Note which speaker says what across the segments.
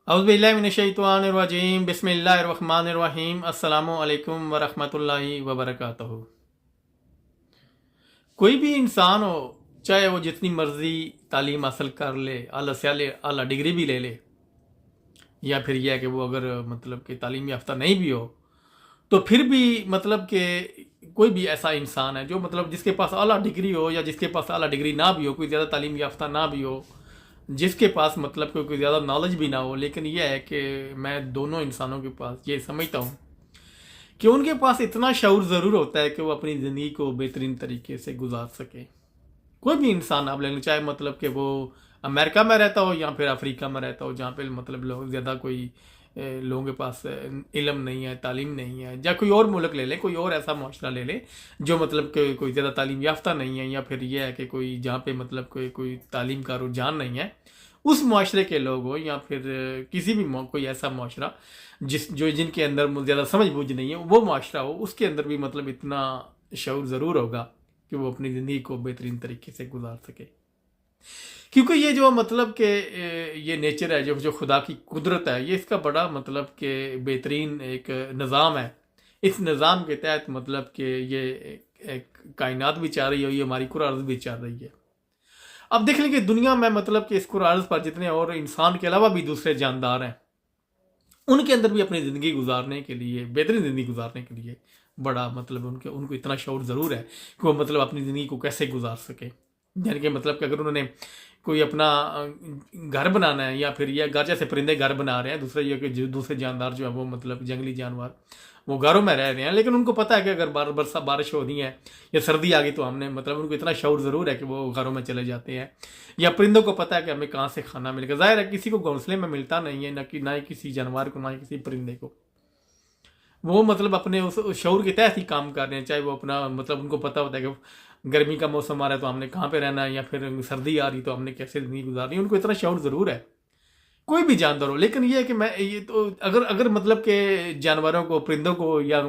Speaker 1: اعوذ باللہ من الشیطان الرجیم بسم اللہ الرحمن الرحیم السلام علیکم ورحمۃ اللہ وبرکاتہ۔ کوئی بھی انسان ہو، چاہے وہ جتنی مرضی تعلیم حاصل کر لے، اعلیٰ سے اعلیٰ ڈگری بھی لے لے، یا پھر یہ ہے کہ وہ اگر مطلب کہ تعلیم یافتہ نہیں بھی ہو، تو پھر بھی مطلب کہ کوئی بھی ایسا انسان ہے جو مطلب جس کے پاس اعلیٰ ڈگری ہو یا جس کے پاس اعلیٰ ڈگری نہ بھی ہو، کوئی زیادہ تعلیم یافتہ نہ بھی ہو، جس کے پاس مطلب کوئی زیادہ نالج بھی نہ ہو، لیکن یہ ہے کہ میں دونوں انسانوں کے پاس یہ سمجھتا ہوں کہ ان کے پاس اتنا شعور ضرور ہوتا ہے کہ وہ اپنی زندگی کو بہترین طریقے سے گزار سکے۔ کوئی بھی انسان آپ لے لیں، چاہے مطلب کہ وہ امریکہ میں رہتا ہو یا پھر افریقہ میں رہتا ہو، جہاں پہ مطلب لوگ زیادہ کوئی لوگوں کے پاس علم نہیں ہے، تعلیم نہیں ہے، یا کوئی اور ملک لے لیں، کوئی اور ایسا معاشرہ لے لیں جو مطلب کہ کوئی زیادہ تعلیم یافتہ نہیں ہے، یا پھر یہ ہے کہ کوئی جہاں پہ مطلب کوئی تعلیم کا رجحان نہیں ہے، اس معاشرے کے لوگ ہوں، یا پھر کسی بھی کوئی ایسا معاشرہ جن کے اندر زیادہ سمجھ بوجھ نہیں ہے، وہ معاشرہ ہو، اس کے اندر بھی مطلب اتنا شعور ضرور ہوگا کہ وہ اپنی زندگی کو بہترین طریقے سے گزار سکے۔ کیونکہ یہ جو مطلب کہ یہ نیچر ہے، جو خدا کی قدرت ہے، یہ اس کا بڑا مطلب کہ بہترین ایک نظام ہے۔ اس نظام کے تحت مطلب کہ یہ ایک کائنات بھی چل رہی ہے، یہ ہماری کرہ ارض بھی چل رہی ہے۔ اب دیکھ لیں کہ دنیا میں مطلب کہ اس کرہ ارض پر جتنے اور انسان کے علاوہ بھی دوسرے جاندار ہیں، ان کے اندر بھی اپنی زندگی گزارنے کے لیے، بہترین زندگی گزارنے کے لیے بڑا مطلب ان کو اتنا شعور ضرور ہے کہ وہ مطلب اپنی زندگی کو کیسے گزار سکے۔ یعنی کہ مطلب کہ اگر انہوں نے کوئی اپنا گھر بنانا ہے، یا پھر یہ گھر جیسے پرندے گھر بنا رہے ہیں، دوسرا یہ کہ دوسرے جاندار جو ہے وہ مطلب جنگلی جانور وہ گھروں میں رہ رہے ہیں، لیکن ان کو پتہ ہے کہ اگر بارش ہونی ہے یا سردی آ گئی تو ہم نے مطلب ان کو اتنا شعور ضرور ہے کہ وہ گھروں میں چلے جاتے ہیں۔ یا پرندوں کو پتہ ہے کہ ہمیں کہاں سے کھانا ملے گا۔ ظاہر ہے کسی کو گھونسلے میں ملتا نہیں ہے، نہ ہی کسی جانور کو، نہ ہی کسی پرندے کو۔ وہ مطلب اپنے اس شعور کے تحت ہی کام کر رہے ہیں، چاہے وہ اپنا مطلب ان کو پتہ ہوتا ہے کہ گرمی کا موسم آ رہا ہے تو ہم نے کہاں پہ رہنا ہے، یا پھر سردی آ رہی تو ہم نے کیسے زندگی گزارنی ہے، ان کو اتنا شعور ضرور ہے، کوئی بھی جاندار ہو۔ لیکن یہ ہے کہ میں یہ تو اگر مطلب کہ جانوروں کو، پرندوں کو یا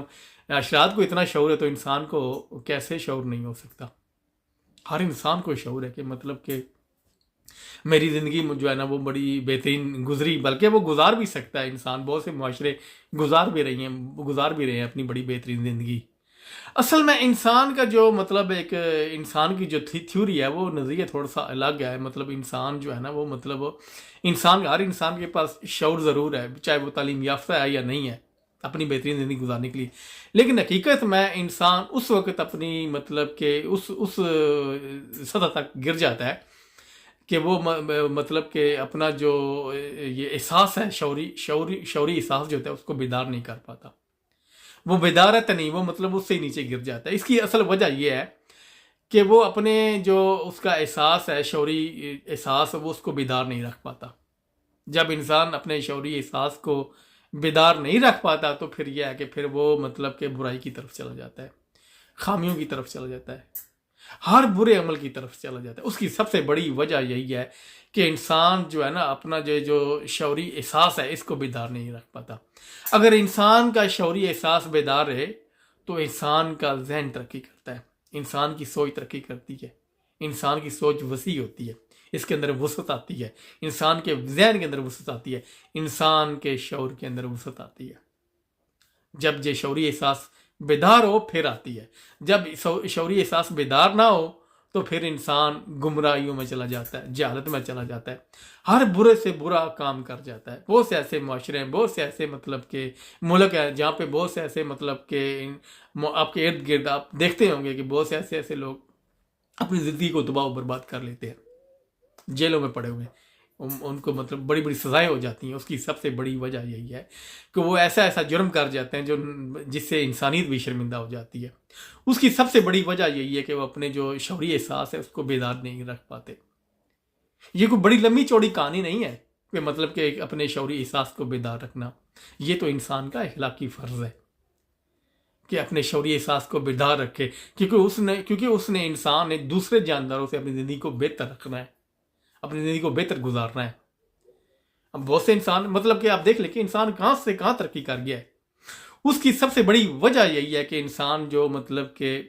Speaker 1: حشرات کو اتنا شعور ہے تو انسان کو کیسے شعور نہیں ہو سکتا؟ ہر انسان کو شعور ہے کہ مطلب کہ میری زندگی جو ہے نا وہ بڑی بہترین گزری، بلکہ وہ گزار بھی سکتا ہے۔ انسان بہت سے معاشرے گزار بھی رہے ہیں اپنی بڑی بہترین زندگی۔ اصل میں انسان کا جو مطلب ایک انسان کی جو تھیوری ہے، وہ نظریہ تھوڑا سا الگ ہے۔ مطلب انسان جو ہے نا وہ مطلب ہر انسان کے پاس شعور ضرور ہے، چاہے وہ تعلیم یافتہ ہے یا نہیں ہے، اپنی بہترین زندگی گزارنے کے لیے۔ لیکن حقیقت میں انسان اس وقت اپنی مطلب کہ اس سطح تک گر جاتا ہے کہ وہ مطلب کہ اپنا جو یہ احساس ہے، شعوری احساس جو ہوتا ہے، اس کو بیدار نہیں کر پاتا۔ وہ بیدارت نہیں، وہ مطلب اس سے ہی نیچے گر جاتا ہے۔ اس کی اصل وجہ یہ ہے کہ وہ اپنے جو اس کا احساس ہے، شعوری احساس، وہ اس کو بیدار نہیں رکھ پاتا۔ جب انسان اپنے شعوری احساس کو بیدار نہیں رکھ پاتا تو پھر یہ ہے کہ پھر وہ مطلب کہ برائی کی طرف چلا جاتا ہے، خامیوں کی طرف چلا جاتا ہے، ہر برے عمل کی طرف چلا جاتا ہے۔ اس کی سب سے بڑی وجہ یہی ہے کہ انسان جو ہے نا اپنا جو شعوری احساس ہے، اس کو بیدار نہیں رکھ پاتا۔ اگر انسان کا شعوری احساس بیدار رہے تو انسان کا ذہن ترقی کرتا ہے، انسان کی سوچ ترقی کرتی ہے، انسان کی سوچ وسیع ہوتی ہے، اس کے اندر وسعت آتی ہے، انسان کے ذہن کے اندر وسعت آتی ہے، انسان کے شعور کے اندر وسعت آتی ہے۔ جب یہ شعوری احساس بیدار ہو پھر آتی ہے، جب شعوری احساس بیدار نہ ہو تو پھر انسان گمراہیوں میں چلا جاتا ہے، جہالت میں چلا جاتا ہے، ہر برے سے برا کام کر جاتا ہے۔ بہت سے ایسے معاشرے ہیں، بہت سے ایسے مطلب کہ ملک ہیں جہاں پہ بہت سے ایسے مطلب کہ آپ کے ارد گرد آپ دیکھتے ہوں گے کہ بہت سے ایسے لوگ اپنی زندگی کو تباہ و برباد کر لیتے ہیں، جیلوں میں پڑے ہوئے ہیں، ان کو مطلب بڑی بڑی سزائیں ہو جاتی ہیں۔ اس کی سب سے بڑی وجہ یہی ہے کہ وہ ایسا جرم کر جاتے ہیں جس سے انسانیت بھی شرمندہ ہو جاتی ہے۔ اس کی سب سے بڑی وجہ یہی ہے کہ وہ اپنے جو شعوری احساس ہے اس کو بیدار نہیں رکھ پاتے۔ یہ کوئی بڑی لمبی چوڑی کہانی نہیں ہے کہ مطلب کہ اپنے شعوری احساس کو بیدار رکھنا، یہ تو انسان کا اخلاقی فرض ہے کہ اپنے شعوری احساس کو بیدار رکھے، کیونکہ اس نے انسان نے دوسرے جانداروں سے اپنی زندگی کو بہتر رکھنا ہے، اپنی زندگی کو بہتر گزارنا ہے۔ اب بہت سے انسان مطلب کہ آپ دیکھ لیں کہ انسان کہاں سے کہاں ترقی کر گیا ہے۔ اس کی سب سے بڑی وجہ یہی ہے کہ انسان جو مطلب کہ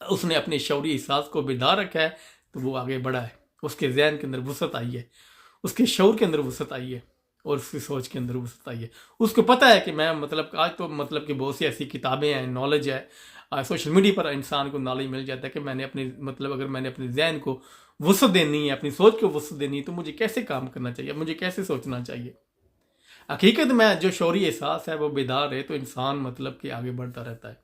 Speaker 1: اس نے اپنے شعوری احساس کو بیدار رکھا ہے تو وہ آگے بڑھا ہے، اس کے ذہن کے اندر وسعت آئی ہے، اس کے شعور کے اندر وسعت آئی ہے، اور اس کی سوچ کے اندر وسعت آئی ہے. اس کو پتہ ہے کہ میں مطلب آج تو مطلب کہ بہت سی ایسی کتابیں ہیں، نالج ہے، سوشل میڈیا پر انسان کو نالج مل جاتا ہے کہ میں نے اپنے مطلب اگر میں نے اپنے ذہن کو وسعت دینی ہے، اپنی سوچ کو وسعت دینی ہے، تو مجھے کیسے کام کرنا چاہیے، مجھے کیسے سوچنا چاہیے. حقیقت میں جو شعوری احساس ہے وہ بیدار ہے تو انسان مطلب کہ آگے بڑھتا رہتا ہے.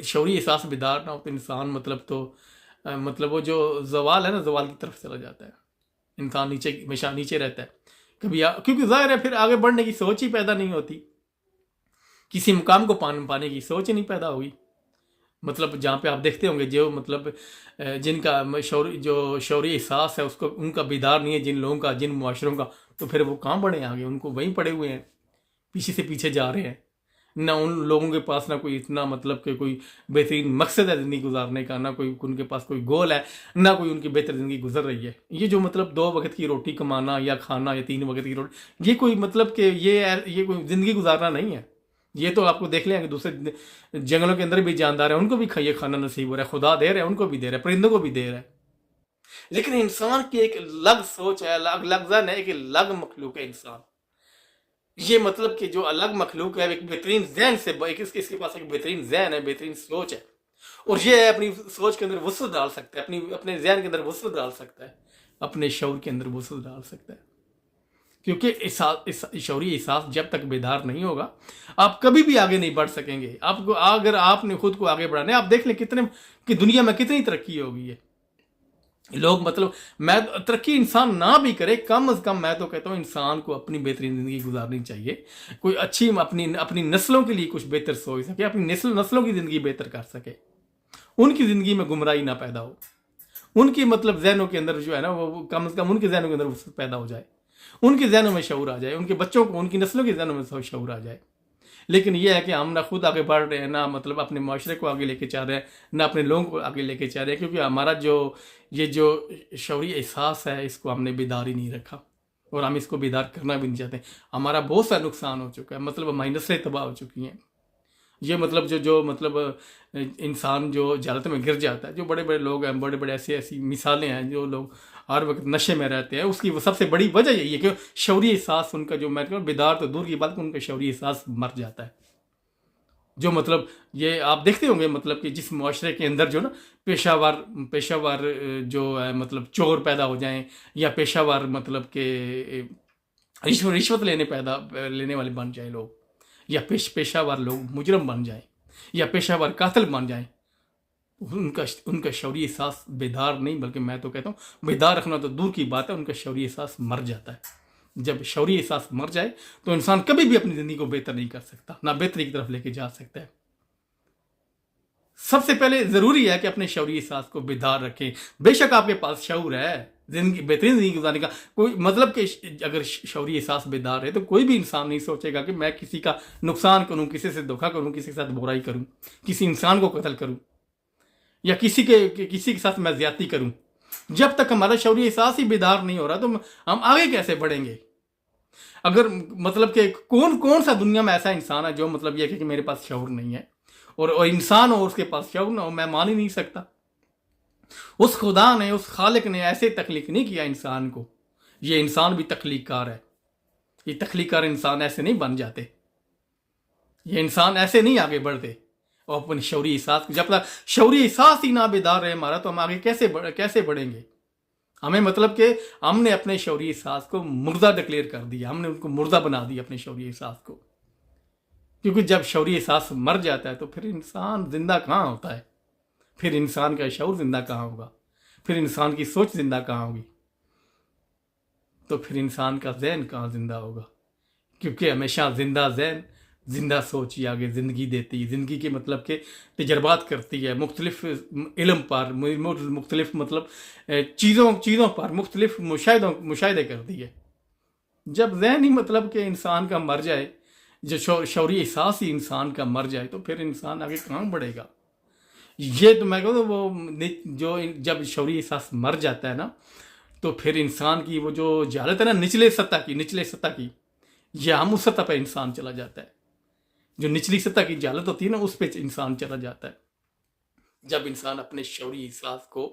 Speaker 1: شعوری احساس بیدار نہ ہو تو انسان مطلب تو مطلب وہ جو زوال ہے نا، زوال کی طرف چلا جاتا ہے. انسان نیچے ہمیشہ نیچے رہتا ہے کبھی کیونکہ ظاہر ہے پھر آگے بڑھنے کی سوچ ہی پیدا نہیں ہوتی، کسی مقام کو پانے کی سوچ ہی نہیں پیدا ہوئی. مطلب جہاں پہ آپ دیکھتے ہوں گے جو مطلب جن کا جو شعوری احساس ہے اس کو ان کا بیدار نہیں ہے، جن لوگوں کا، جن معاشروں کا، تو پھر وہ کہاں بڑھے آگے، ان کو وہیں پڑے ہوئے ہیں، پیچھے سے پیچھے جا رہے ہیں. نہ ان لوگوں کے پاس نہ کوئی اتنا مطلب کہ کوئی بہترین مقصد ہے زندگی گزارنے کا، نہ کوئی ان کے پاس کوئی گول ہے، نہ کوئی ان کی بہتر زندگی گزر رہی ہے. یہ جو مطلب 2 وقت کی روٹی کمانا یا کھانا یا 3 وقت کی روٹی، یہ کوئی مطلب کہ یہ کوئی زندگی گزارنا نہیں ہے. یہ تو آپ کو دیکھ لیں کہ دوسرے جنگلوں کے اندر بھی جاندار ہیں، ان کو بھی کھانا نصیب ہو رہا ہے، خدا دے رہا ہے، ان کو بھی دے رہا ہے، پرندوں کو بھی دے رہا ہے. لیکن انسان کی ایک الگ سوچ ہے، الگ ذہن ہے، ایک الگ مخلوق ہے انسان. یہ مطلب کہ جو الگ مخلوق ہے ایک بہترین ذہن سے، اس کے پاس ایک بہترین ذہن ہے، بہترین سوچ ہے، اور یہ اپنی سوچ کے اندر وسعت ڈال سکتا ہے، اپنے ذہن کے اندر وسعت ڈال سکتا ہے، اپنے شعور کے اندر وسعت ڈال سکتا ہے. کیونکہ شعوری احساس جب تک بیدار نہیں ہوگا آپ کبھی بھی آگے نہیں بڑھ سکیں گے. آپ کو اگر آپ نے خود کو آگے بڑھانا ہے، آپ دیکھ لیں کہ دنیا میں کتنی ترقی ہو گئی ہے. لوگ مطلب میں ترقی انسان نہ بھی کرے، کم از کم میں تو کہتا ہوں انسان کو اپنی بہترین زندگی گزارنی چاہیے. کوئی اچھی اپنی نسلوں کے لیے کچھ بہتر سوچ سکے، اپنی نسلوں کی زندگی بہتر کر سکے، ان کی زندگی میں گمراہی نہ پیدا ہو، ان کی مطلب ذہنوں کے اندر جو ہے نا وہ کم از کم ان کے ذہنوں کے اندر وسعت پیدا ہو جائے، ان کے ذہنوں میں شعور آ جائے، ان کے بچوں کو، ان کی نسلوں کے ذہنوں میں شعور آ جائے. لیکن یہ ہے کہ ہم نہ خود آگے بڑھ رہے ہیں، نہ مطلب اپنے معاشرے کو آگے لے کے چاہ رہے ہیں، نہ اپنے لوگوں کو آگے لے کے چاہ رہے ہیں، کیونکہ ہمارا یہ جو شعوری احساس ہے اس کو ہم نے بیدار ہی نہیں رکھا، اور ہم اس کو بیدار کرنا بھی نہیں چاہتے. ہمارا بہت سا نقصان ہو چکا ہے، مطلب ہماری نسلیں تباہ ہو چکی ہیں. یہ مطلب جو مطلب انسان جو جہالت میں گر جاتا ہے، جو بڑے بڑے لوگ ہیں، بڑے بڑے ایسی مثالیں ہیں جو لوگ ہر وقت نشے میں رہتے ہیں، اس کی سب سے بڑی وجہ یہی ہے کہ شعوری احساس ان کا جو میں کہوں بیدار تو دور کی بات کہ ان کا شعوری احساس مر جاتا ہے. جو مطلب یہ آپ دیکھتے ہوں گے مطلب کہ جس معاشرے کے اندر جو نا پیشہ ور جو ہے مطلب چور پیدا ہو جائیں، یا پیشہ ور مطلب کہ رشوت لینے والے بن جائیں لوگ، یا پیشہ ور لوگ مجرم بن جائیں، یا پیشہ ور قاتل بن جائیں، ان کا شعوری احساس بیدار نہیں، بلکہ میں تو کہتا ہوں بیدار رکھنا تو دور کی بات ہے، ان کا شعوری احساس مر جاتا ہے. جب شعوری احساس مر جائے تو انسان کبھی بھی اپنی زندگی کو بہتر نہیں کر سکتا، نہ بہتری کی طرف لے کے جا سکتا ہے. سب سے پہلے ضروری ہے کہ اپنے شعوری احساس کو بیدار رکھیں. بے شک آپ کے پاس شعور ہے بہترین زندگی گزارنے کا، کوئی مطلب کہ اگر شعوری احساس بیدار ہے تو کوئی بھی انسان نہیں سوچے گا کہ میں کسی کا نقصان کروں، کسی سے دھوکہ کروں، کسی کے ساتھ برائی کروں، کسی انسان کو قتل کروں، یا کسی کے ساتھ میں زیادتی کروں. جب تک ہمارا شعوری احساس ہی بیدار نہیں ہو رہا تو ہم آگے کیسے بڑھیں گے؟ اگر مطلب کہ کون سا دنیا میں ایسا انسان ہے جو مطلب یہ کہ میرے پاس شعور نہیں ہے، اور انسان ہو اس کے پاس شعور نہ ہو، میں مان ہی نہیں سکتا. اس خدا نے، اس خالق نے ایسے تخلیق نہیں کیا انسان کو. یہ انسان بھی تخلیق کار ہے، یہ تخلیق کار انسان ایسے نہیں بن جاتے، یہ انسان ایسے نہیں آگے بڑھتے. اور اپنے شعوری احساس، جب تک شعوری احساس ہی نہ بیدار رہے ہمارا تو ہم آگے کیسے بڑھیں گے؟ ہمیں مطلب کہ ہم نے اپنے شعوری احساس کو مردہ ڈکلیئر کر دیا، ہم نے ان کو مردہ بنا دیا اپنے شعوری احساس کو. کیونکہ جب شعوری احساس مر جاتا ہے تو پھر انسان زندہ کہاں ہوتا ہے؟ پھر انسان کا شعور زندہ کہاں ہوگا؟ پھر انسان کی سوچ زندہ کہاں ہوگی؟ تو پھر انسان کا ذہن کہاں زندہ ہوگا؟ کیونکہ ہمیشہ زندہ ذہن، زندہ سوچ ہی آگے زندگی دیتی ہے، زندگی کے مطلب کہ تجربات کرتی ہے، مختلف علم پر، مختلف مطلب چیزوں پر مختلف مشاہدے کرتی ہے. جب ذہن ہی مطلب کہ انسان کا مر جائے، جو شعوری احساس ہی انسان کا مر جائے تو پھر انسان آگے کہاں بڑھے گا؟ یہ تو میں کہوں وہ جو جب شعوری احساس مر جاتا ہے نا تو پھر انسان کی وہ جو جہالت ہے نا نچلے سطح کی، یہ ہم اس سطح پہ انسان چلا جاتا ہے. جو نچلی سطح کی جہالت ہوتی ہے نا اس پہ انسان چلا جاتا ہے جب انسان اپنے شعوری احساس کو